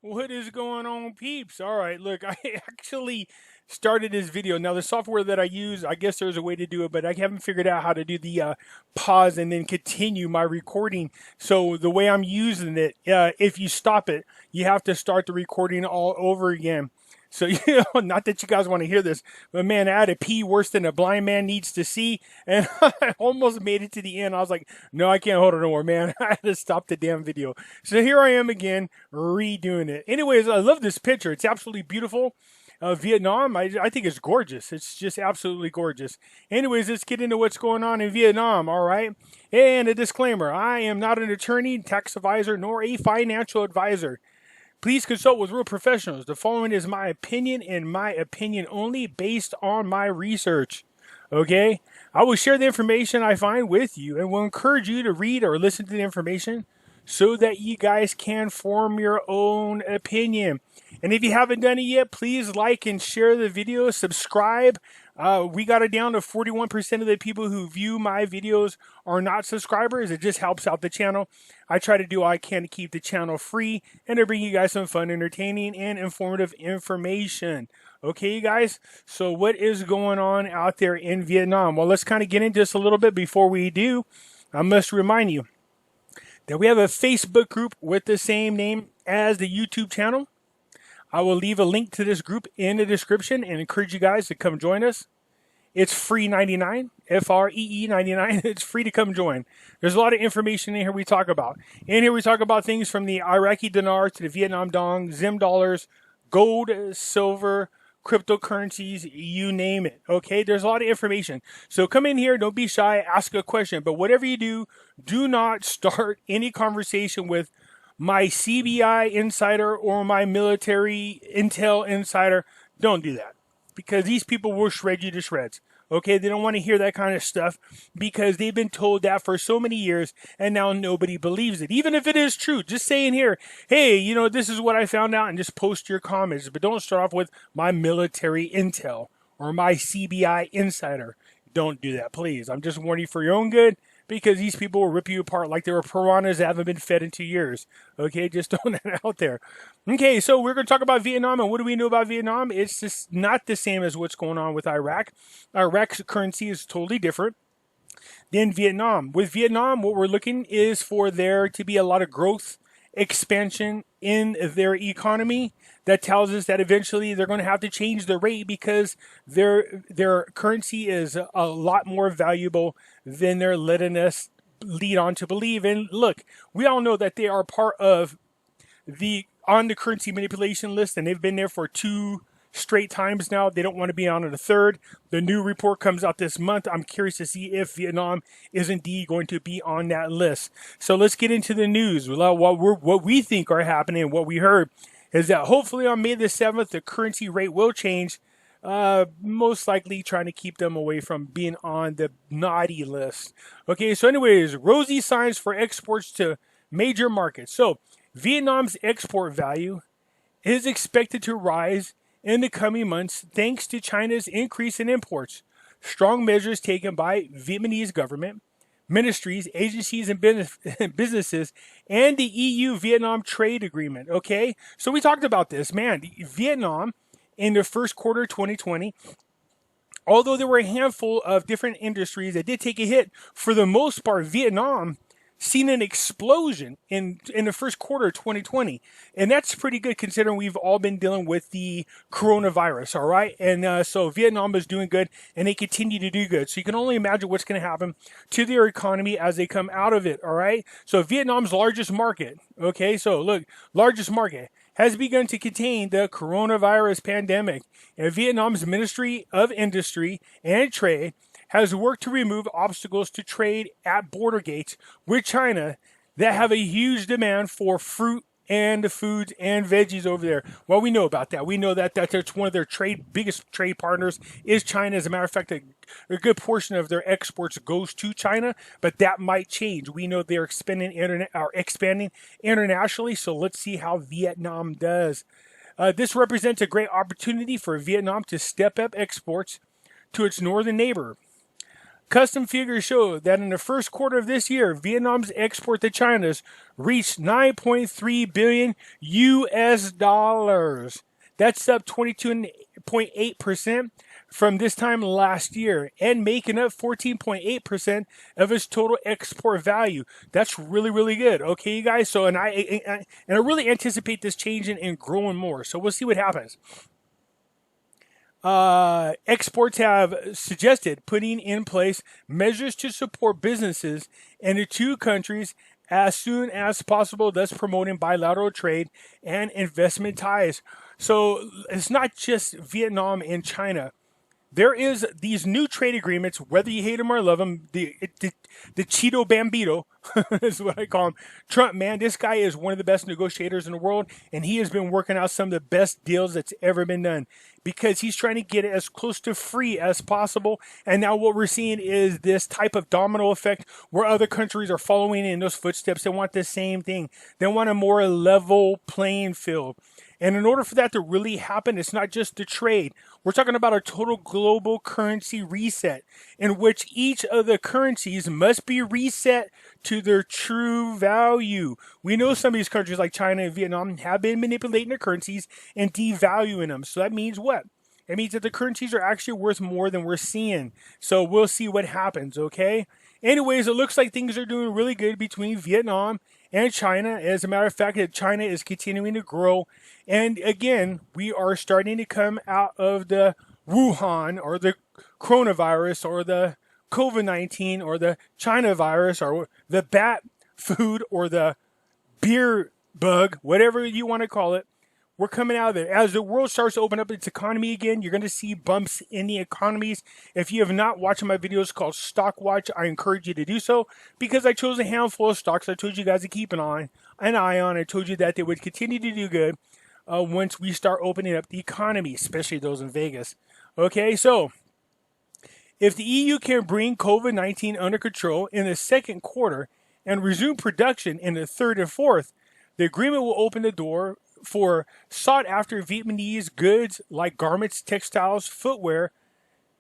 What is going on, peeps? All right, look, I actually started this video. Now, the software that I use, I guess there's a way to do it, but I haven't figured out how to do the pause and then continue my recording. So the way I'm using it, if you stop it, you have to start the recording all over again. So, not that you guys want to hear this, but man, I had to pee worse than a blind man needs to see. And I almost made it to the end. I was like, no, I can't hold it no more, man. I had to stop the damn video. So here I am again, redoing it. Anyways, I love this picture. It's absolutely beautiful. Vietnam, I think it's gorgeous. It's just absolutely gorgeous. Anyways, let's get into what's going on in Vietnam, all right? And a disclaimer, I am not an attorney, tax advisor, nor a financial advisor. Please consult with real professionals. The following is my opinion and my opinion only based on my research. Okay? I will share the information I find with you and will encourage you to read or listen to the information so that you guys can form your own opinion. And if you haven't done it yet, please like and share the video, subscribe. We got it down to 41% of the people who view my videos are not subscribers. It just helps out the channel. I try to do all I can to keep the channel free and to bring you guys some fun, entertaining, and informative information. Okay, you guys? So what is going on out there in Vietnam? Well, let's kind of get into this a little bit. Before we do, I must remind you that we have a Facebook group with the same name as the YouTube channel. I will leave a link to this group in the description and encourage you guys to come join us. It's free 99, FREE 99. It's free to come join. There's a lot of information in here we talk about. In here we talk about things from the Iraqi dinar to the Vietnam dong, Zim dollars, gold, silver, cryptocurrencies, you name it. Okay, there's a lot of information. So come in here, don't be shy, ask a question. But whatever you do, do not start any conversation with my CBI insider or my military intel insider. Don't do that, because these people will shred you to shreds. Okay, they don't want to hear that kind of stuff because they've been told that for so many years and now nobody believes it. Even if it is true, just say in here, hey, this is what I found out, and just post your comments. But don't start off with my military intel or my CBI insider. Don't do that, please. I'm just warning you for your own good, because these people will rip you apart like they were piranhas that haven't been fed in 2 years. Okay, just throwing that out there. Okay, so we're going to talk about Vietnam, and what do we know about Vietnam? It's just not the same as what's going on with Iraq. Iraq's currency is totally different than Vietnam. With Vietnam, what we're looking is for there to be a lot of growth, expansion in their economy. That tells us that eventually they're going to have to change the rate because their currency is a lot more valuable than they're letting us lead on to believe. And look, we all know that they are part of on the currency manipulation list, and they've been there for 2 straight times now. They don't want to be on it a third. The new report comes out this month. I'm curious to see if Vietnam is indeed going to be on that list. So let's get into the news. What we think are happening, what we heard, is that hopefully on May the 7th, the currency rate will change, most likely trying to keep them away from being on the naughty list. Okay, so anyways, rosy signs for exports to major markets. So Vietnam's export value is expected to rise in the coming months thanks to China's increase in imports. Strong measures taken by Vietnamese government, ministries, agencies, and businesses, and the EU-Vietnam trade agreement. Okay, so we talked about this. Man, Vietnam in the first quarter of 2020, although there were a handful of different industries that did take a hit, for the most part, Vietnam seen an explosion in the first quarter of 2020. And that's pretty good considering we've all been dealing with the coronavirus, all right? And so Vietnam is doing good, and they continue to do good. So you can only imagine what's going to happen to their economy as they come out of it, all right? So Vietnam's largest market, okay? So look, largest market has begun to contain the coronavirus pandemic. And Vietnam's Ministry of Industry and Trade has worked to remove obstacles to trade at border gates with China that have a huge demand for fruit and foods and veggies over there. Well, we know about that. We know that that's one of their biggest trade partners is China. As a matter of fact, a good portion of their exports goes to China, but that might change. We know they're expanding internationally, so let's see how Vietnam does. This represents a great opportunity for Vietnam to step up exports to its northern neighbor. Custom figures show that in the first quarter of this year, Vietnam's export to China's reached 9.3 billion US dollars. That's up 22.8% from this time last year and making up 14.8% of its total export value. That's really, really good. Okay, you guys. So, and I really anticipate this changing and growing more. So we'll see what happens. Exports have suggested putting in place measures to support businesses in the two countries as soon as possible, thus promoting bilateral trade and investment ties. So it's not just Vietnam and China. There is these new trade agreements, whether you hate them or love them, the Cheeto Bambito is what I call him. Trump, man, this guy is one of the best negotiators in the world, and he has been working out some of the best deals that's ever been done because he's trying to get it as close to free as possible. And now what we're seeing is this type of domino effect where other countries are following in those footsteps. They want the same thing. They want a more level playing field. And in order for that to really happen, it's not just the trade. We're talking about a total global currency reset in which each of the currencies must be reset to their true value. We know some of these countries like China and Vietnam have been manipulating their currencies and devaluing them. So that means what? It means that the currencies are actually worth more than we're seeing. So we'll see what happens, okay? Anyways, it looks like things are doing really good between Vietnam and China. As a matter of fact, China is continuing to grow. And again, we are starting to come out of the Wuhan or the coronavirus or the COVID-19 or the China virus or the bat food or the beer bug, whatever you want to call it. We're coming out of there. As the world starts to open up its economy again, you're going to see bumps in the economies. If you have not watched my videos called Stock Watch, I encourage you to do so because I chose a handful of stocks I told you guys to keep an eye on. I told you that they would continue to do good once we start opening up the economy, especially those in Vegas. Okay, so if the EU can bring COVID-19 under control in the second quarter and resume production in the third and fourth, the agreement will open the door for sought-after Vietnamese goods like garments, textiles, footwear,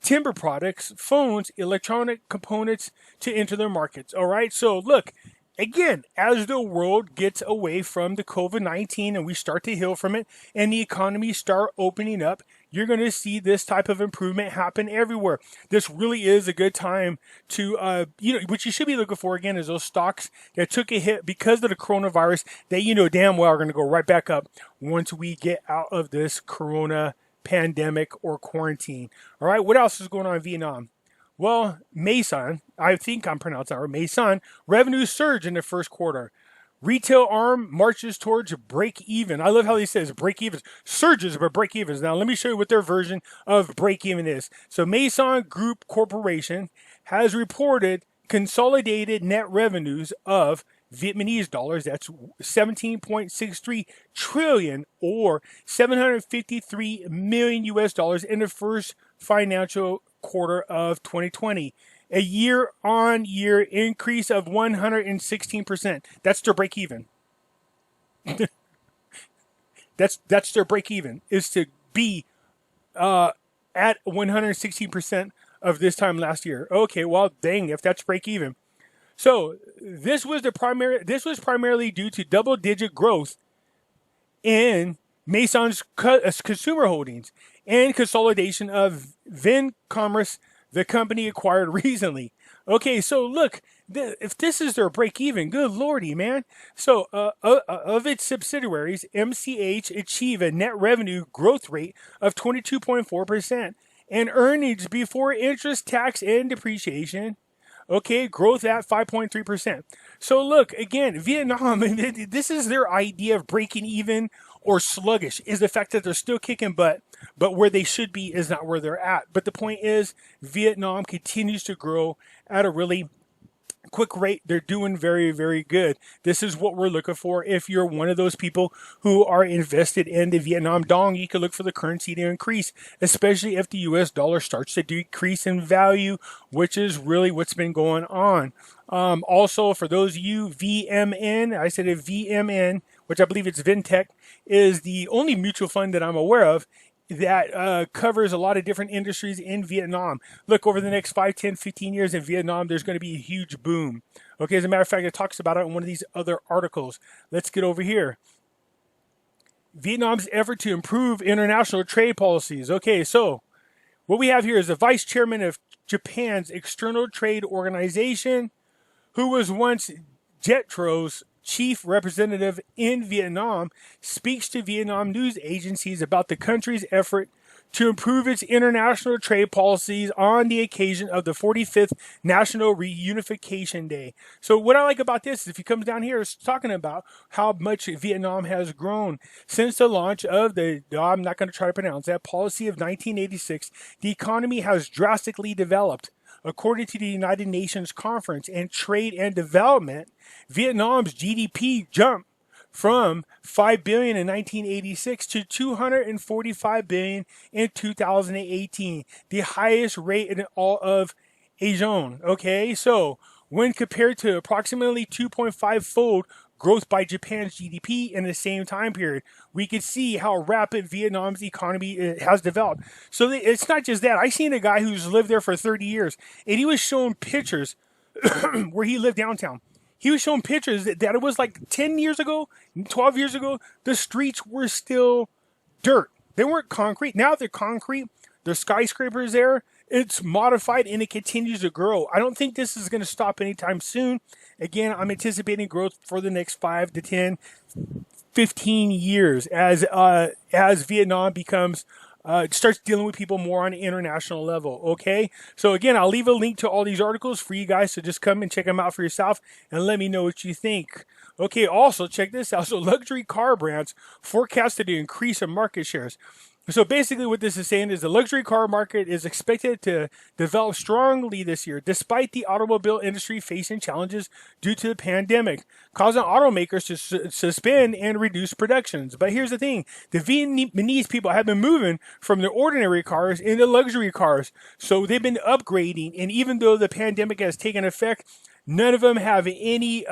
timber products, phones, electronic components to enter their markets. All right, so look, again, as the world gets away from the COVID-19 and we start to heal from it and the economy start opening up, you're going to see this type of improvement happen everywhere. This really is a good time to, what you should be looking for again is those stocks that took a hit because of the coronavirus that you know damn well are going to go right back up once we get out of this corona pandemic or quarantine. All right, what else is going on in Vietnam? Well, Masan, I think I'm pronouncing that right, Masan, revenue surge in the first quarter. Retail arm marches towards break even. I love how he says break even. Surges, but break evens. Now, let me show you what their version of break even is. So, Masan Group Corporation has reported consolidated net revenues of Vietnamese dollars. That's 17.63 trillion or 753 million US dollars in the first financial quarter of 2020. A year-on-year increase of 116%. That's their break even. that's their break even, is to be at 116% of this time last year. Okay, well, dang, if that's break even. So this was primarily due to double-digit growth in Masan's consumer holdings and consolidation of Vincommerce, the company acquired recently. Okay, so look, if this is their break-even, good lordy, man. So of its subsidiaries, MCH achieved a net revenue growth rate of 22.4% and earnings before interest, tax, and depreciation. Okay, growth at 5.3%. So look, again, Vietnam, this is their idea of breaking even or sluggish, is the fact that they're still kicking butt, but where they should be is not where they're at. But the point is, Vietnam continues to grow at a really quick rate. They're doing very, very good. This is what we're looking for. If you're one of those people who are invested in the Vietnam dong, you can look for the currency to increase, especially if the US dollar starts to decrease in value, which is really what's been going on. Also, for those of you, VMN, I said a VMN, which I believe it's Vintech, is the only mutual fund that I'm aware of that covers a lot of different industries in Vietnam. Look, over the next 5, 10, 15 years in Vietnam, there's going to be a huge boom. Okay, as a matter of fact, it talks about it in one of these other articles. Let's get over here. Vietnam's effort to improve international trade policies. Okay, so what we have here is the vice chairman of Japan's external trade organization, who was once JETRO's chief representative in Vietnam, speaks to Vietnam news agencies about the country's effort to improve its international trade policies on the occasion of the 45th National Reunification Day. So what I like about this is if he comes down here, it's talking about how much Vietnam has grown since the launch of the, I'm not going to try to pronounce that, policy of 1986. The economy has drastically developed. According to the United Nations Conference on Trade and Development, Vietnam's GDP jumped from $5 billion in 1986 to $245 billion in 2018, the highest rate in all of ASEAN. Okay, so when compared to approximately 2.5-fold growth by Japan's GDP in the same time period, we could see how rapid Vietnam's economy has developed. So it's not just that. I seen a guy who's lived there for 30 years, and he was showing pictures where he lived downtown. He was showing pictures that it was like 10 years ago, 12 years ago, the streets were still dirt. They weren't concrete. Now they're concrete. There's skyscrapers there. It's modified and it continues to grow. I don't think this is going to stop anytime soon. Again, I'm anticipating growth for the next 5 to 10, 15 years as Vietnam becomes starts dealing with people more on an international level. Okay, so again, I'll leave a link to all these articles for you guys to just come and check them out for yourself and let me know what you think. Okay, also check this out. So luxury car brands forecasted to increase in market shares. So basically what this is saying is the luxury car market is expected to develop strongly this year, despite the automobile industry facing challenges due to the pandemic, causing automakers to suspend and reduce productions. But here's the thing. The Vietnamese people have been moving from their ordinary cars into luxury cars. So they've been upgrading. And even though the pandemic has taken effect, none of them have any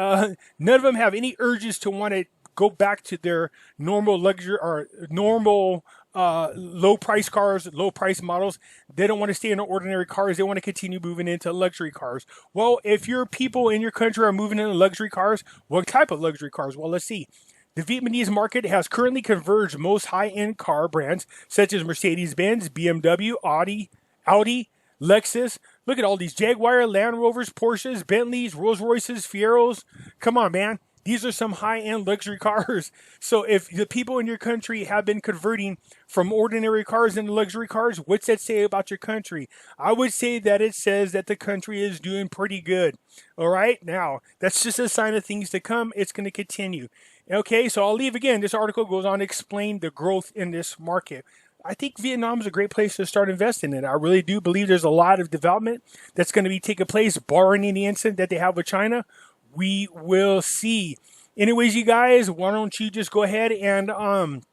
urges to want to go back to their normal luxury or normal low price cars, low price models. They don't want to stay in ordinary cars. They want to continue moving into luxury cars. Well, if your people in your country are moving into luxury cars, what type of luxury cars? Well, let's see. The Vietnamese market has currently converged most high-end car brands such as Mercedes-Benz, BMW, Audi, Lexus. Look at all these Jaguar, Land Rovers, Porsches, Bentleys, Rolls-Royces, Fieros. Come on, man. These are some high-end luxury cars. So if the people in your country have been converting from ordinary cars into luxury cars, what's that say about your country? I would say that it says that the country is doing pretty good. All right? Now, that's just a sign of things to come. It's going to continue. Okay, so I'll leave again. This article goes on to explain the growth in this market. I think Vietnam is a great place to start investing in. I really do believe there's a lot of development that's going to be taking place, barring any incident that they have with China. We will see. Anyways, you guys, why don't you just go ahead and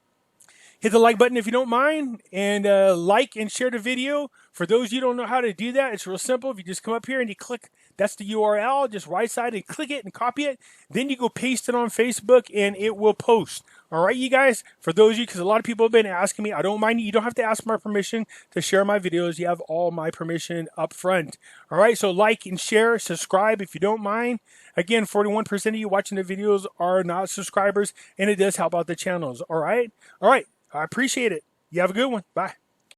hit the like button if you don't mind, and like and share the video. For those you don't know how to do that, it's real simple. If you just come up here and you click, that's the URL, just right side and click it and copy it. Then you go paste it on Facebook and it will post. All right, you guys, for those of you, because a lot of people have been asking me, I don't mind. You don't have to ask my permission to share my videos. You have all my permission up front. All right, so like and share, subscribe if you don't mind. Again, 41% of you watching the videos are not subscribers, and it does help out the channels. All right, I appreciate it. You have a good one. Bye.